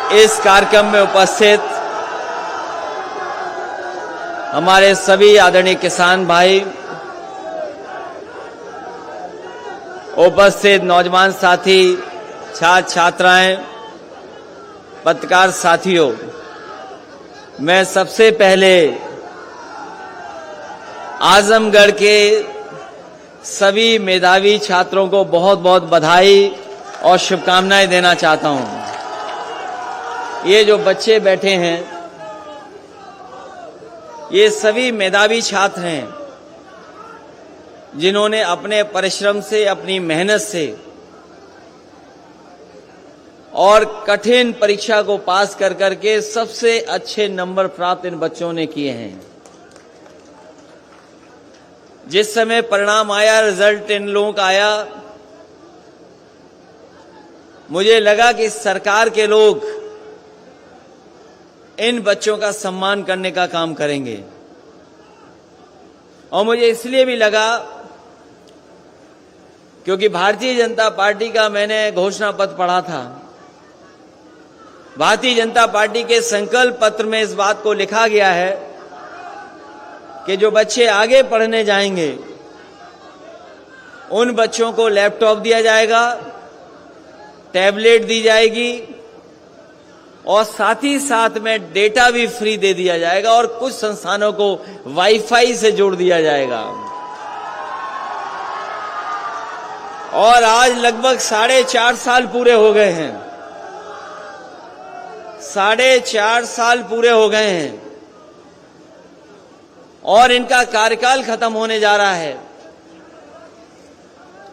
इस कार्यक्रम में उपस्थित हमारे सभी आदरणीय किसान भाई, उपस्थित नौजवान साथी, छात्र छात्राएं, पत्रकार साथियों, मैं सबसे पहले आजमगढ़ के सभी मेधावी छात्रों को बहुत बहुत बधाई और शुभकामनाएं देना चाहता हूं। ये जो बच्चे बैठे हैं, ये सभी मेधावी छात्र हैं जिन्होंने अपने परिश्रम से, अपनी मेहनत से और कठिन परीक्षा को पास कर करके सबसे अच्छे नंबर प्राप्त इन बच्चों ने किए हैं। जिस समय परिणाम आया, रिजल्ट इन लोगों का आया, मुझे लगा कि सरकार के लोग इन बच्चों का सम्मान करने का काम करेंगे। और मुझे इसलिए भी लगा क्योंकि भारतीय जनता पार्टी का मैंने घोषणा पत्र पढ़ा था। भारतीय जनता पार्टी के संकल्प पत्र में इस बात को लिखा गया है कि जो बच्चे आगे पढ़ने जाएंगे उन बच्चों को लैपटॉप दिया जाएगा, टैबलेट दी जाएगी और साथ ही साथ में डेटा भी फ्री दे दिया जाएगा और कुछ संस्थानों को वाईफाई से जोड़ दिया जाएगा। और आज लगभग 4.5 साल पूरे हो गए हैं। 4.5 साल पूरे हो गए हैं और इनका कार्यकाल खत्म होने जा रहा है।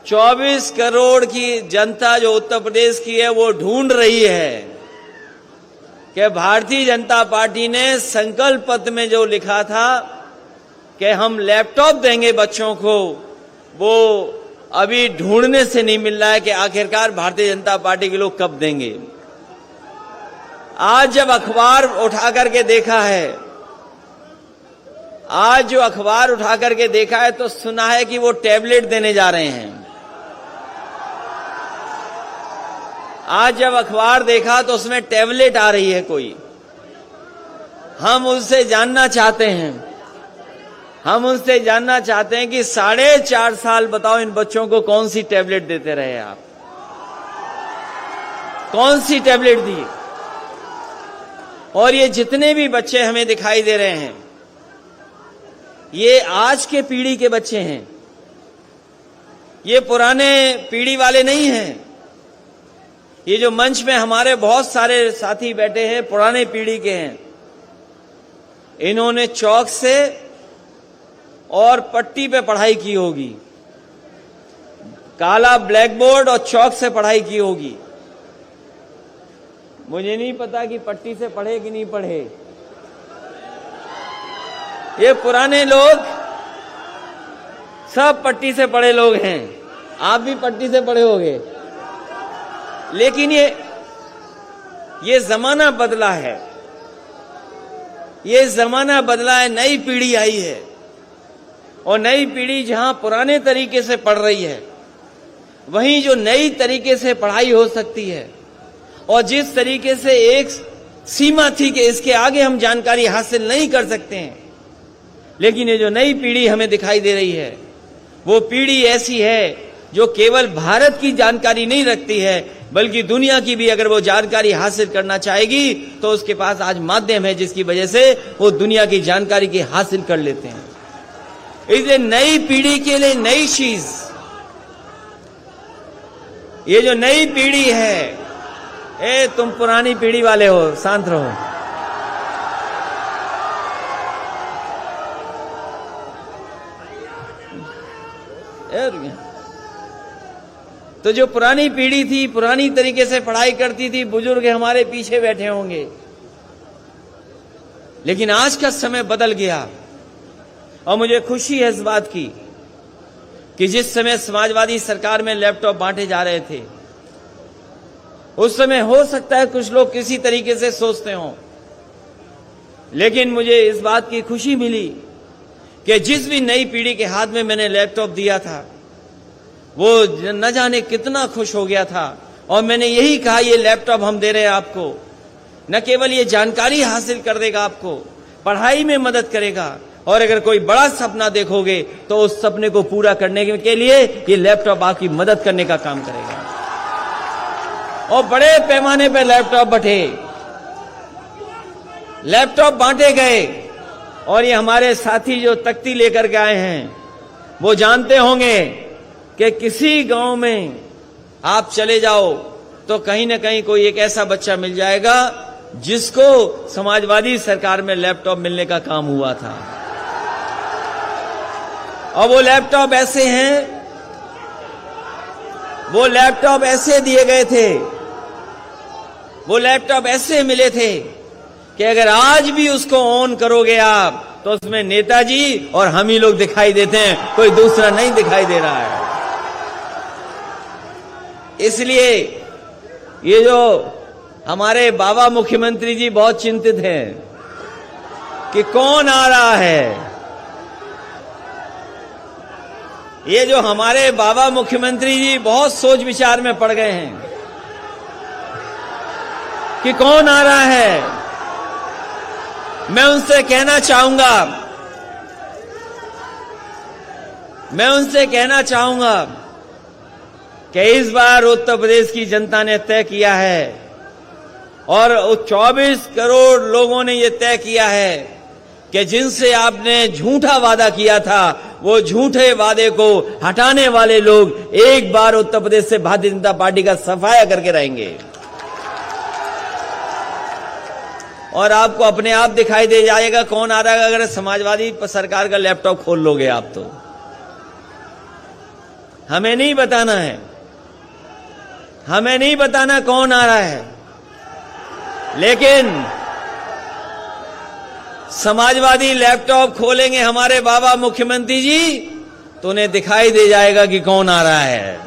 24 करोड़ की जनता जो उत्तर प्रदेश की है वो ढूंढ रही है कि भारतीय जनता पार्टी ने संकल्प पत्र में जो लिखा था कि हम लैपटॉप देंगे बच्चों को, वो अभी ढूंढने से नहीं मिल रहा है कि आखिरकार भारतीय जनता पार्टी के लोग कब देंगे। आज जब अखबार उठा करके देखा है, आज जो अखबार उठा करके देखा है तो सुना है कि वो टैबलेट देने जा रहे हैं। आज जब अखबार देखा तो उसमें टैबलेट आ रही है कोई। हम उनसे जानना चाहते हैं कि 4.5 साल बताओ इन बच्चों को कौन सी टैबलेट देते रहे आप? कौन सी टैबलेट दी? और ये जितने भी बच्चे हमें दिखाई दे रहे हैं, ये आज के पीढ़ी के बच्चे हैं, ये पुराने पीढ़ी वाले नहीं हैं। ये जो मंच में हमारे बहुत सारे साथी बैठे हैं, पुराने पीढ़ी के हैं। इन्होंने चौक से और पट्टी पे पढ़ाई की होगी, काला ब्लैक बोर्ड और चौक से पढ़ाई की होगी। मुझे नहीं पता कि पट्टी से पढ़े कि नहीं पढ़े। ये पुराने लोग सब पट्टी से पढ़े लोग हैं। आप भी पट्टी से पढ़े होंगे, लेकिन ये जमाना बदला है। ये जमाना बदला है, नई पीढ़ी आई है और नई पीढ़ी जहां पुराने तरीके से पढ़ रही है, वहीं जो नई तरीके से पढ़ाई हो सकती है और जिस तरीके से एक सीमा थी कि इसके आगे हम जानकारी हासिल नहीं कर सकते हैं, लेकिन ये जो नई पीढ़ी हमें दिखाई दे रही है, वो पीढ़ी ऐसी है जो केवल भारत की जानकारी नहीं रखती है, बल्कि दुनिया की भी अगर वो जानकारी हासिल करना चाहेगी तो उसके पास आज माध्यम है जिसकी वजह से वो दुनिया की जानकारी की हासिल कर लेते हैं। इसलिए नई पीढ़ी के लिए नई चीज, ये जो नई पीढ़ी है, तुम पुरानी पीढ़ी वाले हो, शांत रहो। तो जो पुरानी पीढ़ी थी, पुरानी तरीके से पढ़ाई करती थी, बुजुर्ग हमारे पीछे बैठे होंगे, लेकिन आज का समय बदल गया। और मुझे खुशी है इस बात की कि जिस समय समाजवादी सरकार में लैपटॉप बांटे जा रहे थे, उस समय हो सकता है कुछ लोग किसी तरीके से सोचते हों, लेकिन मुझे इस बात की खुशी मिली कि जिस भी नई पीढ़ी के हाथ में मैंने लैपटॉप दिया था, वो न जाने कितना खुश हो गया था। और मैंने यही कहा, ये लैपटॉप हम दे रहे हैं आपको, न केवल ये जानकारी हासिल कर देगा, आपको पढ़ाई में मदद करेगा, और अगर कोई बड़ा सपना देखोगे तो उस सपने को पूरा करने के लिए ये लैपटॉप आपकी मदद करने का काम करेगा। और बड़े पैमाने पर लैपटॉप बांटे गए, और ये हमारे साथी जो तख्ती लेकर के आए हैं वो जानते होंगे कि किसी गांव में आप चले जाओ तो कहीं ना कहीं कोई एक ऐसा बच्चा मिल जाएगा जिसको समाजवादी सरकार में लैपटॉप मिलने का काम हुआ था। और वो लैपटॉप ऐसे हैं, वो लैपटॉप ऐसे दिए गए थे, वो लैपटॉप ऐसे मिले थे कि अगर आज भी उसको ऑन करोगे आप तो उसमें नेताजी और हम ही लोग दिखाई देते हैं, कोई दूसरा नहीं दिखाई दे रहा है। इसलिए ये जो हमारे बाबा मुख्यमंत्री जी बहुत चिंतित हैं कि कौन आ रहा है। ये जो हमारे बाबा मुख्यमंत्री जी बहुत सोच विचार में पड़ गए हैं कि कौन आ रहा है। मैं उनसे कहना चाहूंगा कि इस बार उत्तर प्रदेश की जनता ने तय किया है, और 24 करोड़ लोगों ने यह तय किया है कि जिनसे आपने झूठा वादा किया था वो झूठे वादे को हटाने वाले लोग एक बार उत्तर प्रदेश से भारतीय जनता पार्टी का सफाया करके रहेंगे। और आपको अपने आप दिखाई दे जाएगा कौन आ रहा है अगर समाजवादी सरकार का लैपटॉप खोल लोगे आप तो। हमें नहीं बताना है, हमें नहीं बताना कौन आ रहा है, लेकिन समाजवादी लैपटॉप खोलेंगे हमारे बाबा मुख्यमंत्री जी तो उन्हें दिखाई दे जाएगा कि कौन आ रहा है।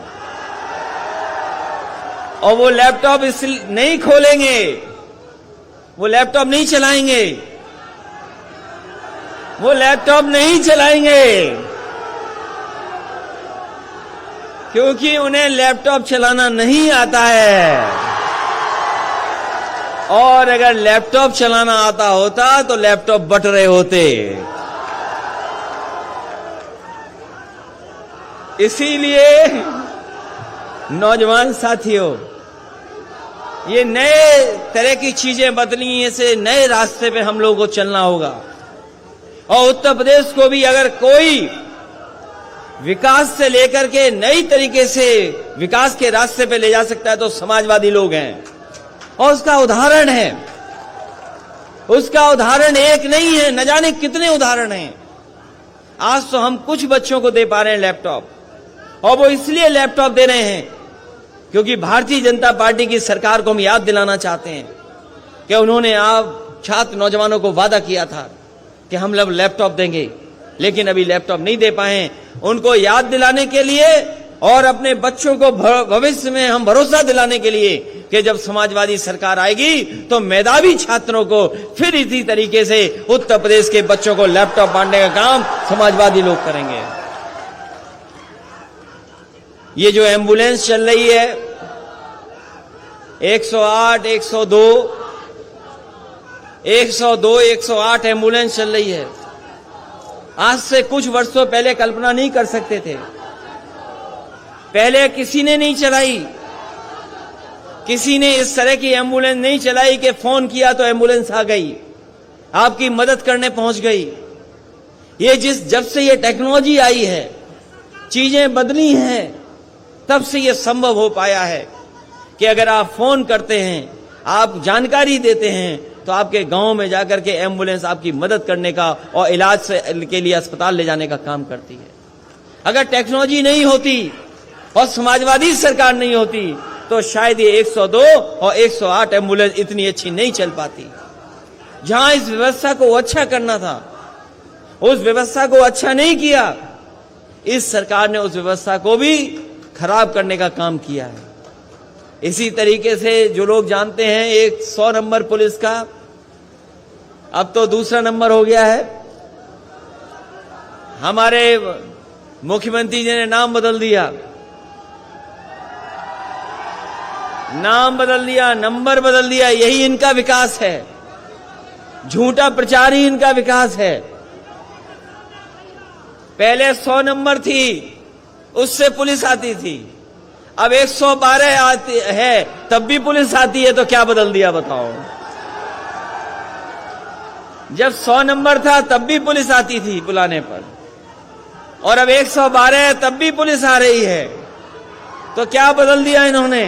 और वो लैपटॉप इसलिए नहीं खोलेंगे, वो लैपटॉप नहीं चलाएंगे, वो लैपटॉप नहीं चलाएंगे क्योंकि उन्हें लैपटॉप चलाना नहीं आता है। और अगर लैपटॉप चलाना आता होता तो लैपटॉप बट रहे होते। इसीलिए नौजवान साथियों, ये नए तरह की चीजें बदली, ऐसे नए रास्ते पे हम लोगों को चलना होगा। और उत्तर प्रदेश को भी अगर कोई विकास से लेकर के नई तरीके से विकास के रास्ते पे ले जा सकता है तो समाजवादी लोग हैं। और उसका उदाहरण है, उसका उदाहरण एक नहीं है, न जाने कितने उदाहरण हैं। आज तो हम कुछ बच्चों को दे पा रहे हैं लैपटॉप, और वो इसलिए लैपटॉप दे रहे हैं क्योंकि भारतीय जनता पार्टी की सरकार को हम याद दिलाना चाहते हैं कि उन्होंने आप छात्र नौजवानों को वादा किया था कि हम लोग लैपटॉप देंगे, लेकिन अभी लैपटॉप नहीं दे पाए। उनको याद दिलाने के लिए और अपने बच्चों को भविष्य में हम भरोसा दिलाने के लिए कि जब समाजवादी सरकार आएगी तो मेधावी छात्रों को फिर इसी तरीके से उत्तर प्रदेश के बच्चों को लैपटॉप बांटने का काम समाजवादी लोग करेंगे। ये जो एम्बुलेंस चल रही है 108, 108 एम्बुलेंस चल रही है, आज से कुछ वर्षों पहले कल्पना नहीं कर सकते थे। पहले किसी ने नहीं चलाई, किसी ने इस तरह की एम्बुलेंस नहीं चलाई कि फोन किया तो एम्बुलेंस आ गई, आपकी मदद करने पहुंच गई। ये जब से ये टेक्नोलॉजी आई है, चीजें बदली हैं, तब से ये संभव हो पाया है कि अगर आप फोन करते हैं, आप जानकारी देते हैं, तो आपके गांव में जाकर के एम्बुलेंस आपकी मदद करने का और इलाज के लिए अस्पताल ले जाने का काम करती है। अगर टेक्नोलॉजी नहीं होती और समाजवादी सरकार नहीं होती तो शायद ये 102 और 108 एम्बुलेंस इतनी अच्छी नहीं चल पाती। जहां इस व्यवस्था को अच्छा करना था, उस व्यवस्था को अच्छा नहीं किया। इस सरकार ने उस व्यवस्था को भी खराब करने का काम किया है। इसी तरीके से जो लोग जानते हैं 100 नंबर पुलिस का अब तो दूसरा नंबर हो गया है। हमारे मुख्यमंत्री जी ने नाम बदल दिया। नाम बदल दिया, नंबर बदल दिया, यही इनका विकास है। झूठा प्रचार ही इनका विकास है। पहले 100 नंबर थी, उससे पुलिस आती थी, अब 112 आती है तब भी पुलिस आती है, तो क्या बदल दिया बताओ। जब 100 नंबर था तब भी पुलिस आती थी बुलाने पर, और अब 112 है तब भी पुलिस आ रही है, तो क्या बदल दिया इन्होंने।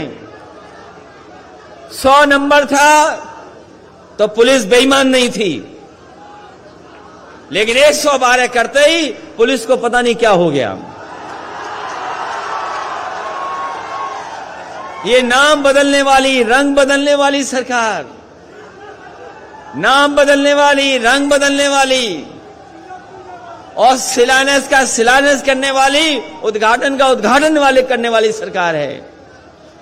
100 नंबर था तो पुलिस बेईमान नहीं थी, लेकिन 112 करते ही पुलिस को पता नहीं क्या हो गया। ये नाम बदलने वाली, रंग बदलने वाली सरकार, नाम बदलने वाली, रंग बदलने वाली, और शिलान्यास का शिलान्यास करने वाली, उद्घाटन का उद्घाटन वाले करने वाली सरकार है।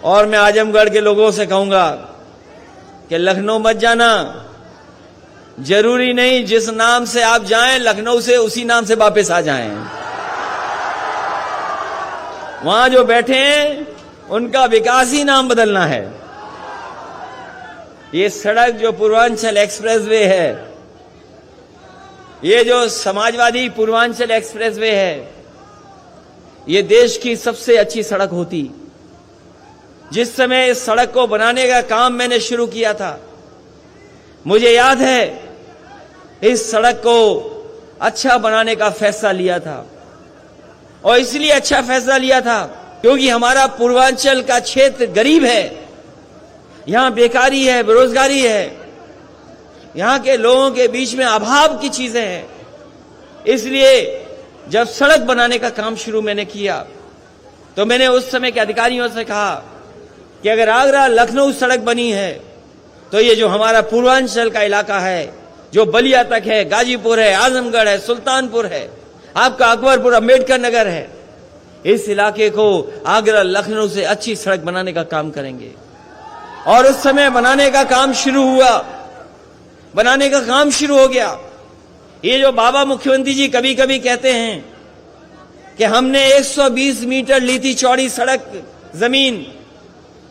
और मैं आजमगढ़ के लोगों से कहूंगा कि लखनऊ मत जाना, जरूरी नहीं जिस नाम से आप जाएं लखनऊ से उसी नाम से वापस आ जाएं। वहां जो बैठे हैं उनका विकास ही नाम बदलना है। ये सड़क जो पूर्वांचल एक्सप्रेसवे है, ये जो समाजवादी पूर्वांचल एक्सप्रेसवे है, ये देश की सबसे अच्छी सड़क होती। जिस समय इस सड़क को बनाने का काम मैंने शुरू किया था, मुझे याद है इस सड़क को अच्छा बनाने का फैसला लिया था, और इसलिए अच्छा फैसला लिया था क्योंकि हमारा पूर्वांचल का क्षेत्र गरीब है, यहां बेकारी है, बेरोजगारी है, यहां के लोगों के बीच में अभाव की चीजें हैं। इसलिए जब सड़क बनाने का काम शुरू मैंने किया तो मैंने उस समय के अधिकारियों से कहा कि अगर आगरा लखनऊ सड़क बनी है तो ये जो हमारा पूर्वांचल का इलाका है, जो बलिया तक है, गाजीपुर है, आजमगढ़ है, सुल्तानपुर है, आपका अकबरपुर, अंबेडकर नगर है, इस इलाके को आगरा लखनऊ से अच्छी सड़क बनाने का काम करेंगे। और उस समय बनाने का काम शुरू हुआ, बनाने का काम शुरू हो गया। ये जो बाबा मुख्यमंत्री जी कभी कभी कहते हैं कि हमने 120 मीटर ली थी चौड़ी सड़क जमीन,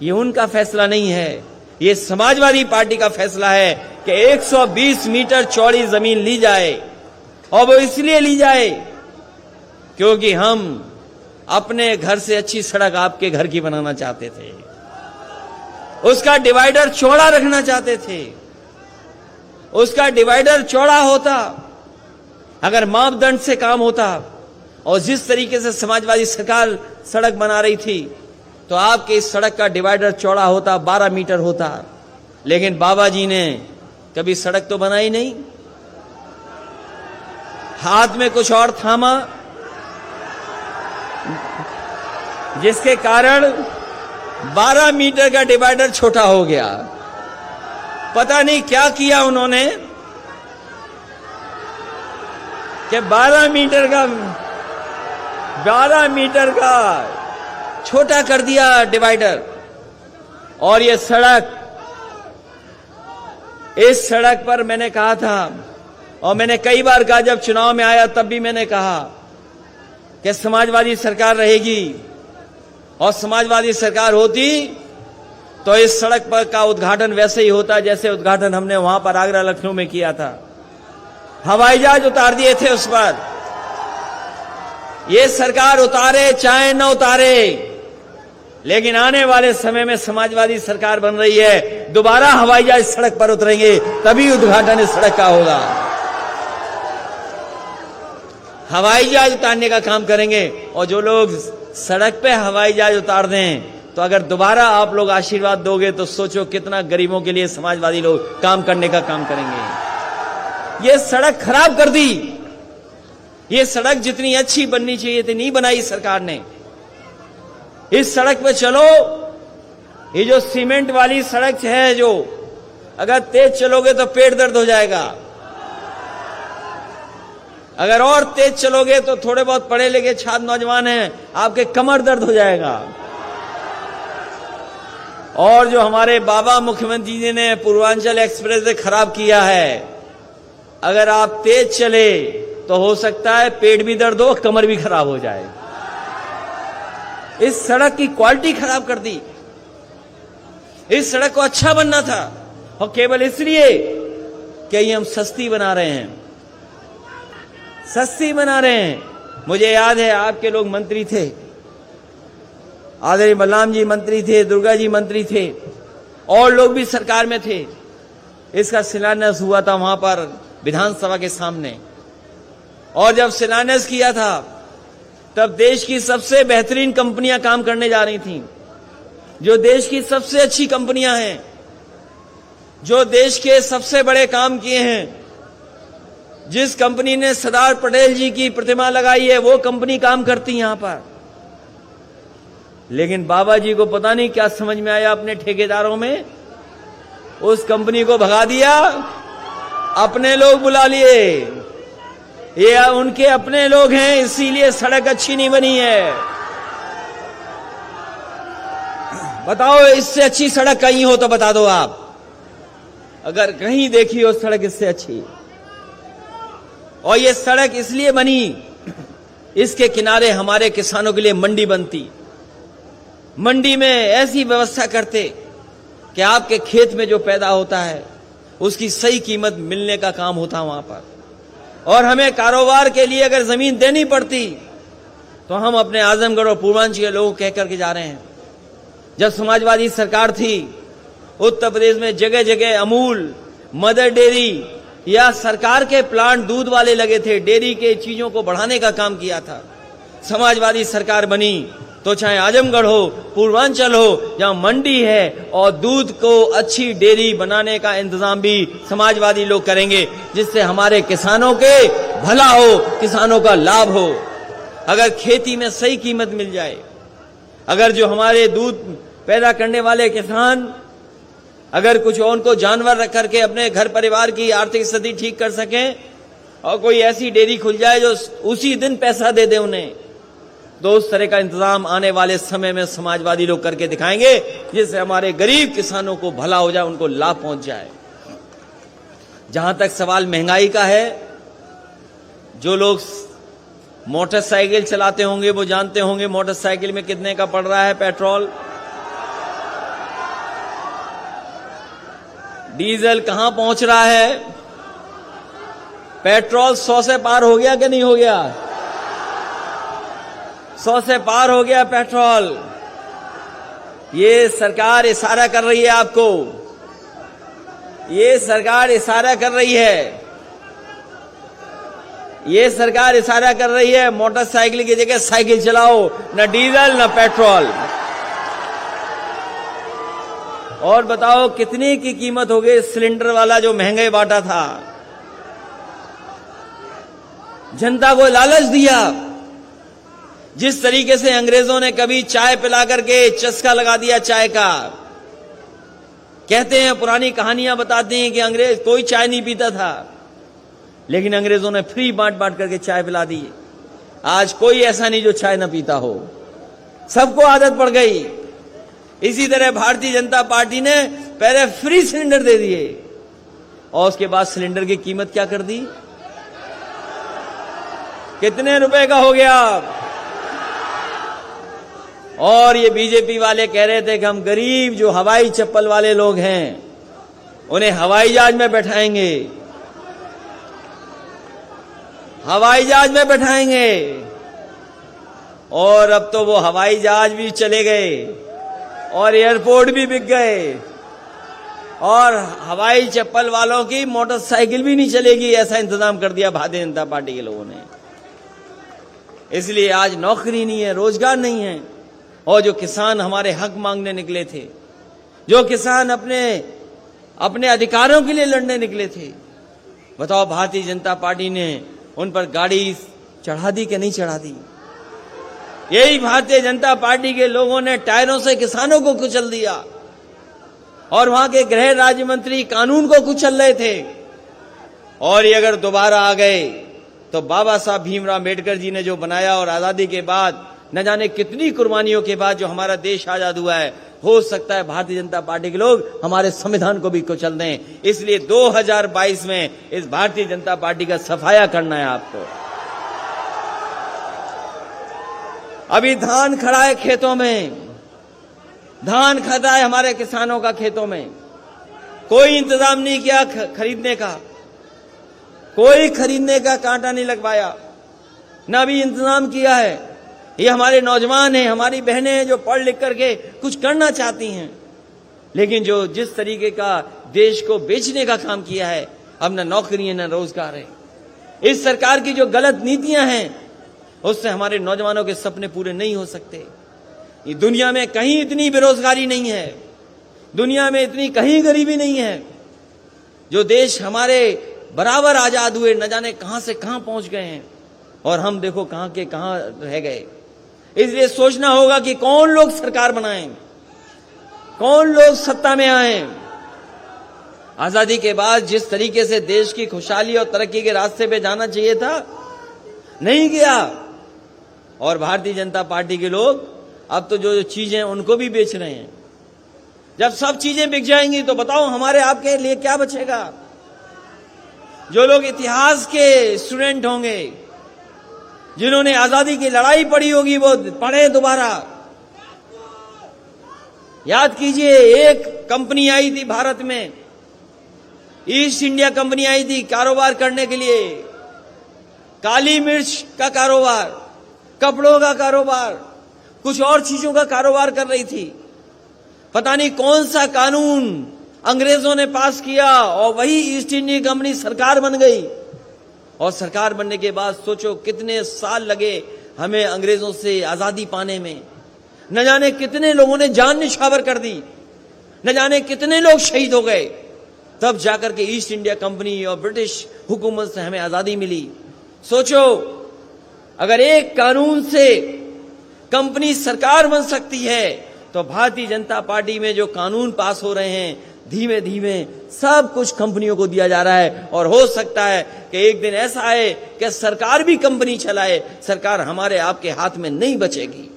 ये उनका फैसला नहीं है, ये समाजवादी पार्टी का फैसला है कि 120 मीटर चौड़ी जमीन ली जाए। और वो इसलिए ली जाए क्योंकि हम अपने घर से अच्छी सड़क आपके घर की बनाना चाहते थे, उसका डिवाइडर चौड़ा रखना चाहते थे। उसका डिवाइडर चौड़ा होता, अगर मापदंड से काम होता, और जिस तरीके से समाजवादी सरकार सड़क बना रही थी, तो आपके इस सड़क का डिवाइडर चौड़ा होता, 12 मीटर होता। लेकिन बाबा जी ने कभी सड़क तो बनाई नहीं, हाथ में कुछ और थामा, जिसके कारण 12 मीटर का डिवाइडर छोटा हो गया। पता नहीं क्या किया उन्होंने कि 12 मीटर का छोटा कर दिया डिवाइडर। और ये सड़क, इस सड़क पर मैंने कहा था, और मैंने कई बार कहा, जब चुनाव में आया तब भी मैंने कहा कि समाजवादी सरकार रहेगी, और समाजवादी सरकार होती तो इस सड़क पर का उद्घाटन वैसे ही होता जैसे उद्घाटन हमने वहां पर आगरा लखनऊ में किया था। हवाई जहाज उतार दिए थे उस पर। ये सरकार उतारे चाहे न उतारे, लेकिन आने वाले समय में समाजवादी सरकार बन रही है, दोबारा हवाई जहाज सड़क पर उतरेंगे, तभी उद्घाटन इस सड़क का होगा। हवाई जहाज उतारने का काम करेंगे, और जो लोग सड़क पे हवाई जहाज उतार दें, तो अगर दोबारा आप लोग आशीर्वाद दोगे तो सोचो कितना गरीबों के लिए समाजवादी लोग काम करने का काम करेंगे। ये सड़क खराब कर दी। ये सड़क जितनी अच्छी बननी चाहिए थी नहीं बनाई सरकार ने। इस सड़क पे चलो, ये जो सीमेंट वाली सड़क है, जो अगर तेज चलोगे तो पेट दर्द हो जाएगा, अगर और तेज चलोगे तो थोड़े बहुत पढ़े लिखे छात्र नौजवान हैं, आपके कमर दर्द हो जाएगा। और जो हमारे बाबा मुख्यमंत्री जी ने पूर्वांचल एक्सप्रेस वे खराब किया है, अगर आप तेज चले तो हो सकता है पेट भी दर्द हो, कमर भी खराब हो जाए। इस सड़क की क्वालिटी खराब कर दी। इस सड़क को अच्छा बनना था, और केवल इसलिए कि ये हम सस्ती बना रहे हैं, सस्ती बना रहे हैं। मुझे याद है आपके लोग मंत्री थे, आदरणीय बलराम जी मंत्री थे, दुर्गा जी मंत्री थे, और लोग भी सरकार में थे। इसका शिलान्यास हुआ था वहां पर विधानसभा के सामने, और जब शिलान्यास किया था तब देश की सबसे बेहतरीन कंपनियां काम करने जा रही थीं, जो देश की सबसे अच्छी कंपनियां हैं, जो देश के सबसे बड़े काम किए हैं। जिस कंपनी ने सरदार पटेल जी की प्रतिमा लगाई है वो कंपनी काम करती यहां पर। लेकिन बाबा जी को पता नहीं क्या समझ में आया, अपने ठेकेदारों में उस कंपनी को भगा दिया, अपने लोग बुला लिए। ये उनके अपने लोग हैं, इसीलिए सड़क अच्छी नहीं बनी है। बताओ, इससे अच्छी सड़क कहीं हो तो बता दो आप, अगर कहीं देखी हो सड़क इससे अच्छी। और ये सड़क इसलिए बनी, इसके किनारे हमारे किसानों के लिए मंडी बनती, मंडी में ऐसी व्यवस्था करते कि आपके खेत में जो पैदा होता है उसकी सही कीमत मिलने का काम होता वहां पर। और हमें कारोबार के लिए अगर जमीन देनी पड़ती तो हम अपने आजमगढ़ और पूर्वांचल के लोगों कह करके जा रहे हैं। जब समाजवादी सरकार थी, उत्तर प्रदेश में जगह जगह अमूल, मदर डेयरी या सरकार के प्लांट दूध वाले लगे थे, डेयरी के चीजों को बढ़ाने का काम किया था। समाजवादी सरकार बनी तो चाहे आजमगढ़ हो, पूर्वांचल हो, जहां मंडी है और दूध को अच्छी डेयरी बनाने का इंतजाम भी समाजवादी लोग करेंगे, जिससे हमारे किसानों के भला हो, किसानों का लाभ हो। अगर खेती में सही कीमत मिल जाए, अगर जो हमारे दूध पैदा करने वाले किसान अगर कुछ उनको जानवर रख करके अपने घर परिवार की आर्थिक स्थिति ठीक कर सकें, और कोई ऐसी डेयरी खुल जाए जो उसी दिन पैसा दे दे उन्हें, तो उस तरह का इंतजाम आने वाले समय में समाजवादी लोग करके दिखाएंगे, जिससे हमारे गरीब किसानों को भला हो जाए, उनको लाभ पहुंच जाए। जहां तक सवाल महंगाई का है, जो लोग मोटरसाइकिल चलाते होंगे वो जानते होंगे मोटरसाइकिल में कितने का पड़ रहा है पेट्रोल, डीजल कहां पहुंच रहा है। पेट्रोल 100 से पार हो गया कि नहीं हो गया? 100 से पार हो गया पेट्रोल। ये सरकार इशारा कर रही है आपको, ये सरकार इशारा कर रही है, ये सरकार इशारा कर रही है मोटरसाइकिल की जगह साइकिल चलाओ, न डीजल न पेट्रोल। और बताओ कितनी की कीमत हो गई सिलेंडर वाला जो महंगे बांटा था। जनता को लालच दिया। जिस तरीके से अंग्रेजों ने कभी चाय पिला करके चस्का लगा दिया चाय का, कहते हैं पुरानी कहानियां बताते हैं कि अंग्रेज कोई चाय नहीं पीता था, लेकिन अंग्रेजों ने फ्री बांट बांट करके चाय पिला दी। आज कोई ऐसा नहीं जो चाय ना पीता हो, सबको आदत पड़ गई। इसी तरह भारतीय जनता पार्टी ने पहले फ्री सिलेंडर दे दिए और उसके बाद सिलेंडर की कीमत क्या कर दी, कितने रुपए का हो गया। और ये बीजेपी वाले कह रहे थे कि हम गरीब जो हवाई चप्पल वाले लोग हैं उन्हें हवाई जहाज में बैठाएंगे, हवाई जहाज में बैठाएंगे। और अब तो वो हवाई जहाज भी चले गए और एयरपोर्ट भी बिक गए, और हवाई चप्पल वालों की मोटरसाइकिल भी नहीं चलेगी, ऐसा इंतजाम कर दिया भारतीय जनता पार्टी के लोगों ने। इसलिए आज नौकरी नहीं है, रोजगार नहीं है। और जो किसान हमारे हक मांगने निकले थे, जो किसान अपने अधिकारों के लिए लड़ने निकले थे, बताओ भारतीय जनता पार्टी ने उन पर गाड़ी चढ़ा दी कि नहीं चढ़ा दी? यही भारतीय जनता पार्टी के लोगों ने टायरों से किसानों को कुचल दिया, और वहां के गृह राज्य मंत्री कानून को कुचल रहे थे। और ये अगर दोबारा आ गए तो बाबा साहब भीमराव अम्बेडकर जी ने जो बनाया, और आजादी के बाद न जाने कितनी कुर्बानियों के बाद जो हमारा देश आजाद हुआ है, हो सकता है भारतीय जनता पार्टी के लोग हमारे संविधान को भी कुचल दें। इसलिए 2022 में इस भारतीय जनता पार्टी का सफाया करना है आपको। अभी धान खड़ा है खेतों में, धान खाता है हमारे किसानों का खेतों में, कोई इंतजाम नहीं किया खरीदने का, कोई खरीदने का कांटा नहीं लगवाया, ना भी इंतजाम किया है। ये हमारे नौजवान हैं, हमारी बहनें हैं जो पढ़ लिख करके कुछ करना चाहती हैं, लेकिन जो जिस तरीके का देश को बेचने का काम किया है, अब न नौकरी है न रोजगार है। इस सरकार की जो गलत नीतियां हैं उससे हमारे नौजवानों के सपने पूरे नहीं हो सकते। ये दुनिया में कहीं इतनी बेरोजगारी नहीं है, दुनिया में इतनी कहीं गरीबी नहीं है। जो देश हमारे बराबर आजाद हुए न जाने कहां से कहां पहुंच गए हैं, और हम देखो कहां के कहां रह गए। इसलिए सोचना होगा कि कौन लोग सरकार बनाएं, कौन लोग सत्ता में आए। आजादी के बाद जिस तरीके से देश की खुशहाली और तरक्की के रास्ते पे जाना चाहिए था, नहीं गया। और भारतीय जनता पार्टी के लोग अब तो जो चीजें उनको भी बेच रहे हैं। जब सब चीजें बिक जाएंगी तो बताओ हमारे आपके लिए क्या बचेगा। जो लोग इतिहास के स्टूडेंट होंगे, जिन्होंने आजादी की लड़ाई पढ़ी होगी, वो पढ़े दोबारा। याद कीजिए, एक कंपनी आई थी भारत में, ईस्ट इंडिया कंपनी आई थी कारोबार करने के लिए। काली मिर्च का कारोबार, कपड़ों का कारोबार, कुछ और चीजों का कारोबार कर रही थी। पता नहीं कौन सा कानून अंग्रेजों ने पास किया और वही ईस्ट इंडिया कंपनी सरकार बन गई। और सरकार बनने के बाद सोचो कितने साल लगे हमें अंग्रेजों से आजादी पाने में। न जाने कितने लोगों ने जान निछावर कर दी, न जाने कितने लोग शहीद हो गए, तब जाकर के ईस्ट इंडिया कंपनी और ब्रिटिश हुकूमत से हमें आजादी मिली। सोचो, अगर एक कानून से कंपनी सरकार बन सकती है, तो भारतीय जनता पार्टी में जो कानून पास हो रहे हैं, धीमे धीमे सब कुछ कंपनियों को दिया जा रहा है। और हो सकता है कि एक दिन ऐसा आए कि सरकार भी कंपनी चलाए, सरकार हमारे आपके हाथ में नहीं बचेगी।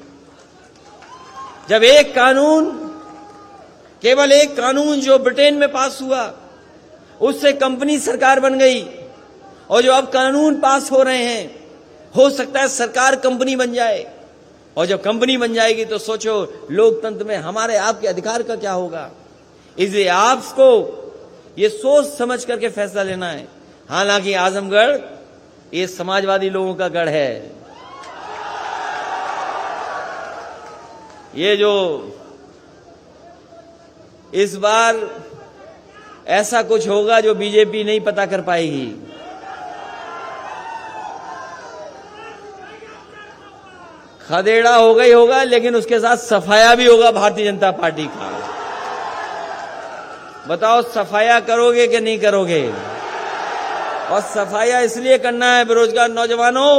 जब एक कानून, केवल एक कानून जो ब्रिटेन में पास हुआ, उससे कंपनी सरकार बन गई, और जो अब कानून पास हो रहे हैं, हो सकता है सरकार कंपनी बन जाए। और जब कंपनी बन जाएगी तो सोचो लोकतंत्र में हमारे आपके अधिकार का क्या होगा। इसलिए आपको ये सोच समझ करके फैसला लेना है। हालांकि आजमगढ़ ये समाजवादी लोगों का गढ़ है। ये जो इस बार ऐसा कुछ होगा जो बीजेपी नहीं पता कर पाएगी। खदेड़ा होगा ही होगा, लेकिन उसके साथ सफाया भी होगा भारतीय जनता पार्टी का। बताओ सफाया करोगे कि नहीं करोगे। और सफाया इसलिए करना है, बेरोजगार नौजवानों,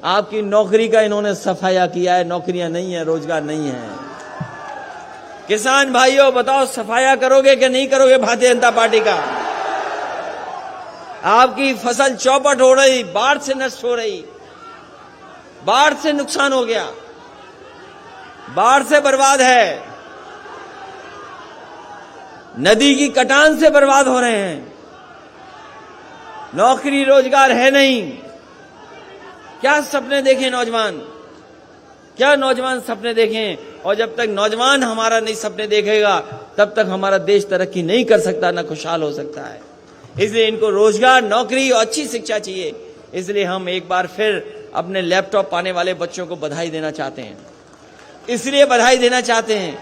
आपकी नौकरी का इन्होंने सफाया किया है। नौकरियां नहीं है, रोजगार नहीं है। किसान भाइयों बताओ सफाया करोगे कि नहीं करोगे भारतीय जनता पार्टी का। आपकी फसल चौपट हो रही, बाढ़ से नष्ट हो रही, बाढ़ से नुकसान हो गया, बाढ़ से बर्बाद है, नदी की कटान से बर्बाद हो रहे हैं, नौकरी रोजगार है नहीं। क्या सपने देखें नौजवान, क्या नौजवान सपने देखें। और जब तक नौजवान हमारा नहीं सपने देखेगा, तब तक हमारा देश तरक्की नहीं कर सकता, ना खुशहाल हो सकता है। इसलिए इनको रोजगार, नौकरी और अच्छी शिक्षा चाहिए। इसलिए हम एक बार फिर अपने लैपटॉप पाने वाले बच्चों को बधाई देना चाहते हैं। इसलिए बधाई देना चाहते हैं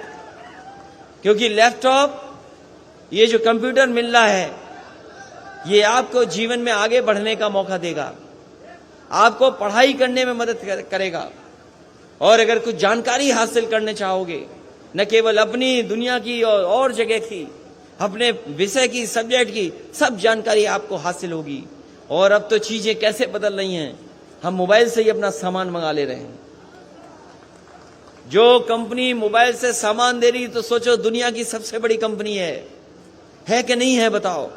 क्योंकि लैपटॉप, ये जो कंप्यूटर मिल रहा है, ये आपको जीवन में आगे बढ़ने का मौका देगा, आपको पढ़ाई करने में मदद करेगा। और अगर कुछ जानकारी हासिल करने चाहोगे, न केवल अपनी दुनिया की और जगह की, अपने विषय की, सब्जेक्ट की, सब जानकारी आपको हासिल होगी। और अब तो चीजें कैसे बदल रही हैं, हम मोबाइल से ही अपना सामान मंगा ले रहे हैं। जो कंपनी मोबाइल से सामान दे रही, तो सोचो दुनिया की सबसे बड़ी कंपनी है कि नहीं है बताओ।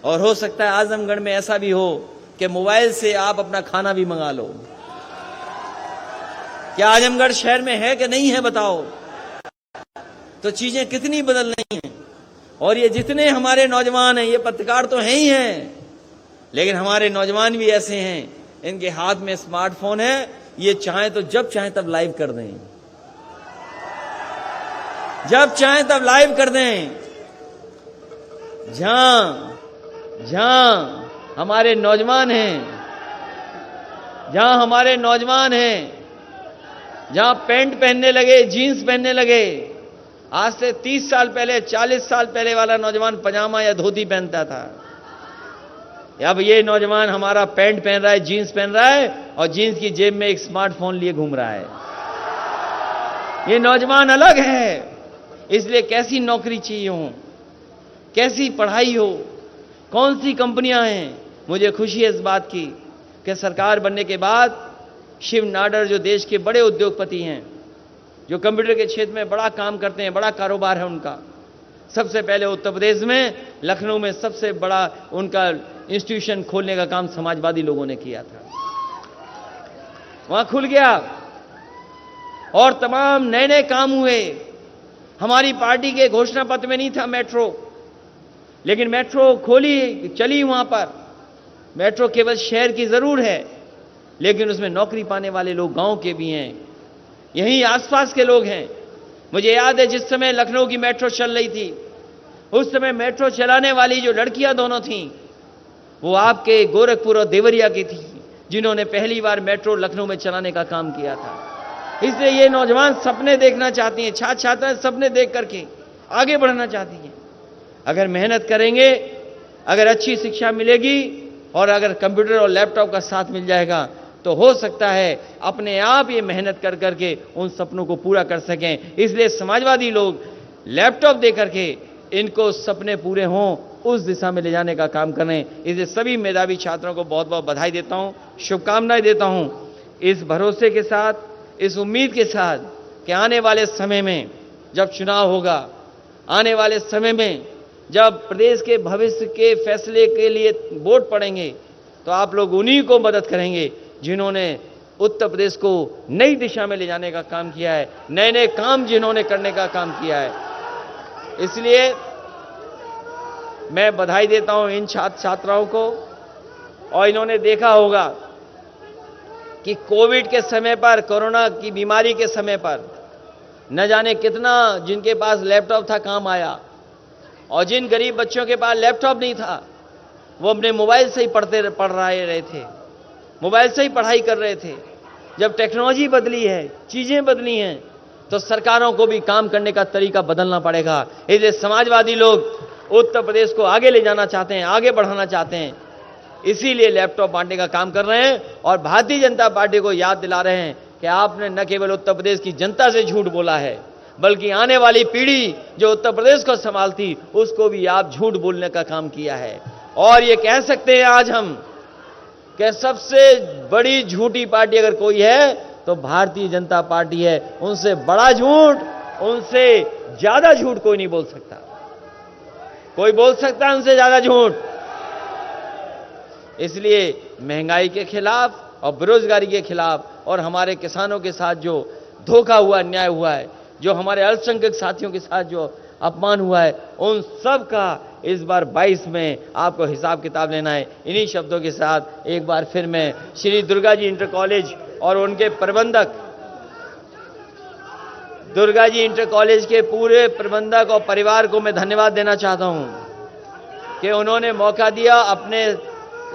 और हो सकता है आजमगढ़ में ऐसा भी हो कि मोबाइल से आप अपना खाना भी मंगा लो। क्या आजमगढ़ शहर में है कि नहीं है बताओ। तो चीजें कितनी बदल रही हैं। और ये जितने हमारे नौजवान हैं, ये पत्रकार तो हैं ही हैं, लेकिन हमारे नौजवान भी ऐसे हैं, इनके हाथ में स्मार्टफोन है, ये चाहे तो जब चाहे तब लाइव कर दें। जब चाहें तब लाइव कर दें। जहां हमारे नौजवान हैं, जहां पेंट पहनने लगे, जीन्स पहनने लगे, आज से 30 साल पहले, 40 साल पहले वाला नौजवान पजामा या धोती पहनता था। अब ये नौजवान हमारा पैंट पहन रहा है, जीन्स पहन रहा है और जीन्स की जेब में एक स्मार्टफोन लिए घूम रहा है। ये नौजवान अलग है। इसलिए कैसी नौकरी चाहिए हो, कैसी पढ़ाई हो, कौन सी कंपनियां हैं, मुझे खुशी है इस बात की कि सरकार बनने के बाद शिव नाडर जो देश के बड़े उद्योगपति हैं, जो कंप्यूटर के क्षेत्र में बड़ा काम करते हैं, बड़ा कारोबार है उनका, सबसे पहले उत्तर प्रदेश में लखनऊ में सबसे बड़ा उनका इंस्टीट्यूशन खोलने का काम समाजवादी लोगों ने किया था। वहां खुल गया और तमाम नए नए काम हुए। हमारी पार्टी के घोषणा पत्र में नहीं था मेट्रो, लेकिन मेट्रो खोली, चली। वहां पर मेट्रो केवल शहर की जरूर है, लेकिन उसमें नौकरी पाने वाले लोग गांव के भी हैं, यहीं आसपास के लोग हैं। मुझे याद है जिस समय लखनऊ की मेट्रो चल रही थी, उस समय मेट्रो चलाने वाली जो लड़कियां दोनों थीं, वो आपके गोरखपुर और देवरिया की थी, जिन्होंने पहली बार मेट्रो लखनऊ में चलाने का काम किया था। इसलिए ये नौजवान सपने देखना चाहती हैं, छात्र छात्राएं सपने देख करके आगे बढ़ना चाहती हैं। अगर मेहनत करेंगे, अगर अच्छी शिक्षा मिलेगी और अगर कंप्यूटर और लैपटॉप का साथ मिल जाएगा, तो हो सकता है अपने आप ये मेहनत कर करके उन सपनों को पूरा कर सकें। इसलिए समाजवादी लोग लैपटॉप दे करके इनको सपने पूरे हों, उस दिशा में ले जाने का काम करें। इसलिए सभी मेधावी छात्रों को बहुत बहुत बधाई देता हूं, शुभकामनाएं देता हूं, इस भरोसे के साथ, इस उम्मीद के साथ कि आने वाले समय में जब चुनाव होगा, आने वाले समय में जब प्रदेश के भविष्य के फैसले के लिए वोट पड़ेंगे, तो आप लोग उन्हीं को मदद करेंगे जिन्होंने उत्तर प्रदेश को नई दिशा में ले जाने का काम किया है, नए नए काम जिन्होंने करने का काम किया है। इसलिए मैं बधाई देता हूं इन छात्र छात्राओं को। और इन्होंने देखा होगा कि कोविड के समय पर, कोरोना की बीमारी के समय पर न जाने कितना जिनके पास लैपटॉप था काम आया, और जिन गरीब बच्चों के पास लैपटॉप नहीं था, वो अपने मोबाइल से ही पढ़ रहे थे, मोबाइल से ही पढ़ाई कर रहे थे। जब टेक्नोलॉजी बदली है, चीजें बदली हैं, तो सरकारों को भी काम करने का तरीका बदलना पड़ेगा। इसलिए समाजवादी लोग उत्तर प्रदेश को आगे ले जाना चाहते हैं, आगे बढ़ाना चाहते हैं, इसीलिए लैपटॉप बांटने का काम कर रहे हैं। और भारतीय जनता पार्टी को याद दिला रहे हैं कि आपने न केवल उत्तर प्रदेश की जनता से झूठ बोला है, बल्कि आने वाली पीढ़ी जो उत्तर प्रदेश को संभालती, उसको भी आप झूठ बोलने का काम किया है। और ये कह सकते हैं आज हम कि सबसे बड़ी झूठी पार्टी अगर कोई है तो भारतीय जनता पार्टी है। उनसे बड़ा झूठ, उनसे ज्यादा झूठ कोई नहीं बोल सकता। कोई बोल सकता है उनसे ज्यादा झूठ। इसलिए महंगाई के खिलाफ और बेरोजगारी के खिलाफ और हमारे किसानों के साथ जो धोखा हुआ, अन्याय हुआ है, जो हमारे अल्पसंख्यक साथियों के साथ जो अपमान हुआ है, उन सब का इस बार 22 में आपको हिसाब किताब लेना है। इन्हीं शब्दों के साथ एक बार फिर मैं श्री दुर्गा जी इंटर कॉलेज और उनके प्रबंधक, दुर्गा जी इंटर कॉलेज के पूरे प्रबंधक और परिवार को मैं धन्यवाद देना चाहता हूं कि उन्होंने मौका दिया अपने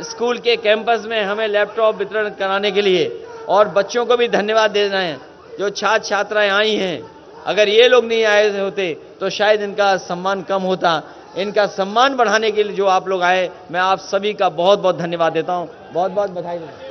स्कूल के कैंपस में हमें लैपटॉप वितरण कराने के लिए। और बच्चों को भी धन्यवाद देना है जो छात्र छात्राएं आई हैं। अगर ये लोग नहीं आए होते तो शायद इनका सम्मान कम होता। इनका सम्मान बढ़ाने के लिए जो आप लोग आए, मैं आप सभी का बहुत बहुत धन्यवाद देता हूं, बहुत बहुत बधाई देता हूं।